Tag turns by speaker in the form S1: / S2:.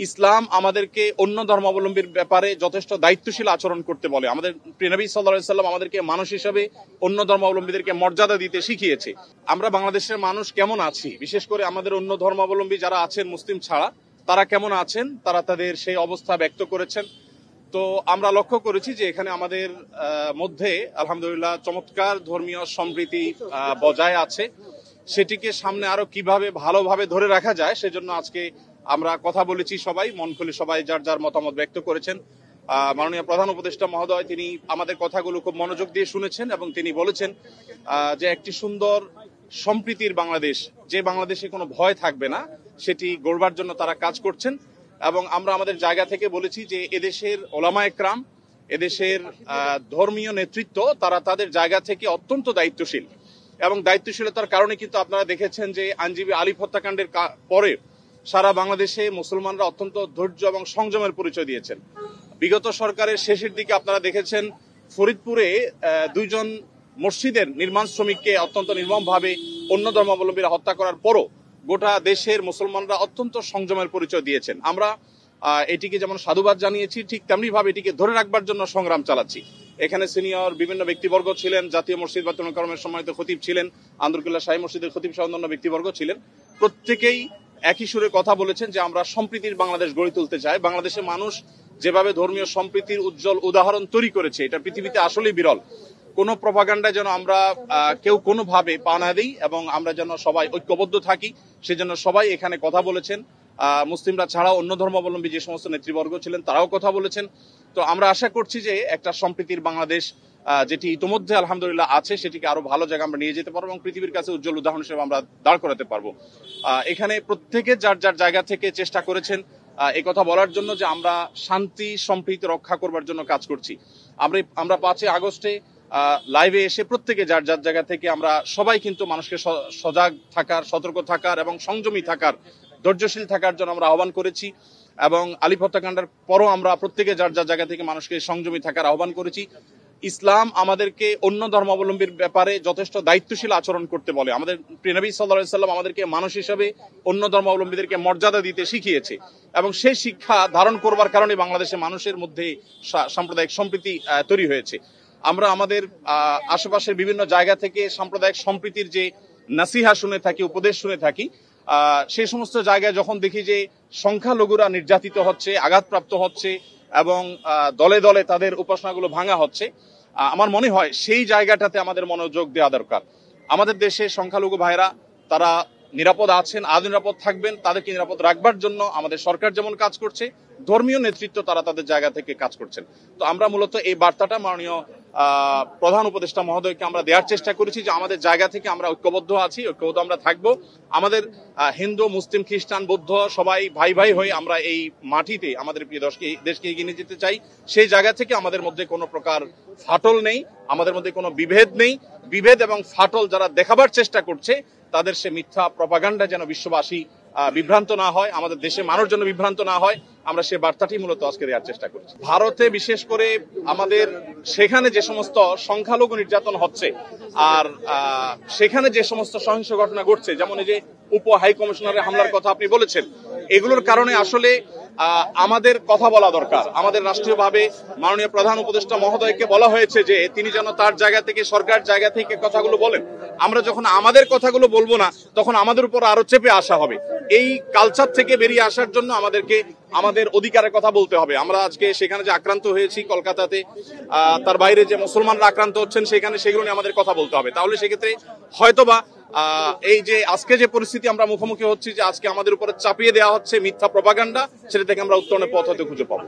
S1: ইসলাম আমাদেরকে অন্য ধর্মাবলম্বীর ব্যাপারে যথেষ্ট দায়িত্বশীল আচরণ করতে বলে। আমাদের প্রিয় নবী সাল্লাল্লাহু আলাইহি সাল্লাম আমাদেরকে মানুষ হিসেবে অন্য ধর্মাবলম্বীদেরকে মর্যাদা দিতে শিখিয়েছে। আমরা বাংলাদেশের মানুষ কেমন আছি, বিশেষ করে আমাদের অন্য ধর্মাবলম্বী যারা আছেন মুসলিম ছাড়া, তারা কেমন আছেন, তারা তাদের সেই অবস্থা ব্যক্ত করেছেন। তো আমরা লক্ষ্য করেছি যে এখানে আমাদের মধ্যে আলহামদুলিল্লাহ চমৎকার ধর্মীয় সম্প্রীতি বজায় আছে। সেটিকে সামনে আরো কিভাবে ভালোভাবে ধরে রাখা যায় সেজন্য আজকে আমরা কথা বলেছি, সবাই মন খুলে সবাই যার যার মতামত ব্যক্ত করেছেন। মাননীয় প্রধান উপদেষ্টা মহোদয় তিনি আমাদের কথাগুলো খুব মনোযোগ দিয়ে শুনেছেন এবং তিনি বলেছেন যে একটি সুন্দর সম্প্রীতির বাংলাদেশ, যে বাংলাদেশে কোনো ভয় থাকবে না, সেটি গড়বার জন্য তারা কাজ করছেন। এবং আমরা আমাদের জায়গা থেকে বলেছি যে এদেশের ওলামা একরাম, এদেশের ধর্মীয় নেতৃত্ব, তারা তাদের জায়গা থেকে অত্যন্ত দায়িত্বশীল এবং দায়িত্বশীলতার কারণে কিন্তু আপনারা দেখেছেন যে আইনজীবী আলিফ হত্যাকাণ্ডের পরে সারা বাংলাদেশে মুসলমানরা অত্যন্ত ধৈর্য এবং সংযমের পরিচয় দিয়েছেন। বিগত সরকারের শেষের দিকে আপনারা দেখেছেন ফরিদপুরে দুইজন মসজিদের নির্মাণ শ্রমিককে অত্যন্ত নির্মমভাবে অন্য ধর্মাবলম্বীরা হত্যা করার পরও গোটা দেশের মুসলমানরা অত্যন্ত সংযমের পরিচয় দিয়েছেন। আমরা এটিকে যেমন সাধুবাদ জানিয়েছি, ঠিক তেমনি ভাবে এটিকে ধরে রাখবার জন্য সংগ্রাম চালাচ্ছি। এখানে সিনিয়র বিভিন্ন ব্যক্তিবর্গ ছিলেন, জাতীয় মসজিদ বায়তুল মুকাররমের সম্মানিত খতিব ছিলেন, আন্দরকিল্লা শাহী মসজিদের খতিব সহ অন্যান্য ব্যক্তিবর্গ ছিলেন। প্রত্যেকেই একই সুরে কথা বলেছেন যে আমরা সম্প্রীতির বাংলাদেশ গড়ে তুলতে চাই। বাংলাদেশের মানুষ যেভাবে ধর্মীয় সম্প্রীতির উজ্জ্বল উদাহরণ তৈরি করেছে, এটা পৃথিবীতে আসলেই বিরল। কোনো প্রপাগান্ডায় যেন আমরা কেউ কোনোভাবে পা না দিই এবং আমরা যেন সবাই ঐক্যবদ্ধ থাকি, সেজন্য সবাই এখানে কথা বলেছেন। মুসলিমরা ছাড়াও অন্য ধর্মাবলম্বী যে সমস্ত নেতৃবর্গ ছিলেন তারাও কথা বলেছেন। তো আমরা আশা করছি যে একটা সম্প্রীতির বাংলাদেশ যেটি ইতোমধ্যে আলহামদুলিল্লাহ আছে, সেটিকে আরো ভালো জায়গা আমরা নিয়ে যেতে পারবো এবং পৃথিবীর কাছে উজ্জ্বল উদাহরণ হিসেবে আমরা দাঁড় করাতে পারবো। এখানে প্রত্যেকে যার যার জায়গা থেকে চেষ্টা করেছেন এই কথা বলার জন্য যে আমরা শান্তি সম্প্রীতি রক্ষা করবার জন্য কাজ করছি। আমরা 5 আগস্টে লাইভে এসে প্রত্যেকে যার যার জায়গা থেকে আমরা সবাই কিন্তু মানুষকে সজাগ থাকার, সতর্ক থাকার এবং সংযমী থাকার, ধৈর্যশীল থাকার জন্য আমরা আহ্বান করেছি। এবং আলিফ হত্যাকাণ্ডের পরও আমরা প্রত্যেকে যার যার জায়গা থেকে মানুষকে সংযমী থাকার আহ্বান করেছি। ইসলাম আমাদেরকে অন্য ধর্মাবলম্বীর ব্যাপারে যথেষ্ট দায়িত্বশীল আচরণ করতে বলে। আমাদের প্রিয় নবী সাল্লাল্লাহু আলাইহি সাল্লাম আমাদেরকে মানুষ হিসেবে অন্য ধর্মাবলম্বীদেরকে মর্যাদা দিতে শিখিয়েছে এবং সেই শিক্ষা ধারণ করবার কারণে বাংলাদেশের মানুষের মধ্যে সাম্প্রদায়িক সম্প্রীতি তৈরি হয়েছে। আমরা আমাদের আশেপাশের বিভিন্ন জায়গা থেকে সাম্প্রদায়িক সম্প্রীতির যে নাসিহা শুনে থাকি, উপদেশ শুনে থাকি, সেই সমস্ত জায়গায় যখন দেখি যে সংখ্যালঘুরা নির্যাতিত হচ্ছে, আঘাতপ্রাপ্ত হচ্ছে এবং দলে দলে তাদের উপাসনাগুলো ভাঙা হচ্ছে, আমার মনে হয় সেই জায়গাটাতে আমাদের মনোযোগ দেওয়া দরকার। আমাদের দেশে সংখ্যালঘু ভাইরা তারা নিরাপদ আছেন, আজ নিরাপদ থাকবেন, তাদেরকে নিরাপদ রাখবার জন্য আমাদের সরকার যেমন কাজ করছে, ধর্মীয় নেতৃত্ব তারা তাদের জায়গা থেকে কাজ করছেন। তো আমরা মূলত এই বার্তাটা মাননীয় প্রধান উপদেষ্টা মহোদয়কে আমরা দেওয়ার চেষ্টা করেছি যে আমাদের জায়গা থেকে আমরা ঐক্যবদ্ধ আছি, ঐক্যবদ্ধ আমরা থাকবো। আমাদের হিন্দু, মুসলিম, খ্রিস্টান, বৌদ্ধ সবাই ভাই ভাই হয়ে আমরা এই মাটিতে আমাদের প্রিয় দেশকে এগিয়ে নিয়ে যেতে চাই। সেই জায়গা থেকে আমাদের মধ্যে কোনো প্রকার ফাটল নেই, আমাদের মধ্যে কোনো বিভেদ নেই। বিভেদ এবং ফাটল যারা দেখাবার চেষ্টা করছে তাদের সে মিথ্যা প্রপাগান্ডা যেন বিশ্ববাসী বিভ্রান্ত না হয়, আমাদের দেশে মানুষ যেন বিভ্রান্ত না হয়, আমরা সে বার্তাটি মূলত আজকে দেওয়ার চেষ্টা করছি। ভারতে বিশেষ করে আমাদের সেখানে যে সমস্ত সংখ্যালঘু নির্যাতন হচ্ছে আর সেখানে যে সমস্ত সহিংস ঘটনা ঘটছে, যেমন এই যে উপ হাই কমিশনারের হামলার কথা আপনি বলেছেন, এগুলোর কারণে আসলে আমাদের কথা বলা দরকার। আমাদের রাষ্ট্রীয়ভাবে মাননীয় প্রধান উপদেষ্টা মহোদয়কে বলা হয়েছে যে তিনি যেন তার জায়গা থেকে, সরকার জায়গা থেকে কথাগুলো বলেন। আমরা যখন আমাদের কথাগুলো বলবো না তখন আমাদের উপর আরো চেপে আসা হবে। এই কালচার থেকে বেরিয়ে আসার জন্য আমাদেরকে আমাদের অধিকারের কথা বলতে হবে। আমরা আজকে সেখানে যে আক্রান্ত হয়েছি কলকাতাতে, তার বাইরে যে মুসলমানরা আক্রান্ত হচ্ছেন সেখানে, সেগুলো নিয়ে আমাদের কথা বলতে হবে। তাহলে সেক্ষেত্রে হয়তোবা এই যে আজকে যে পরিস্থিতি আমরা মুখোমুখি হচ্ছি, যে আজকে আমাদের উপরে চাপিয়ে দেওয়া হচ্ছে মিথ্যা প্রপাগান্ডা, সেটা থেকে আমরা উত্তরণের পথ হয়তো খুঁজে পাবো।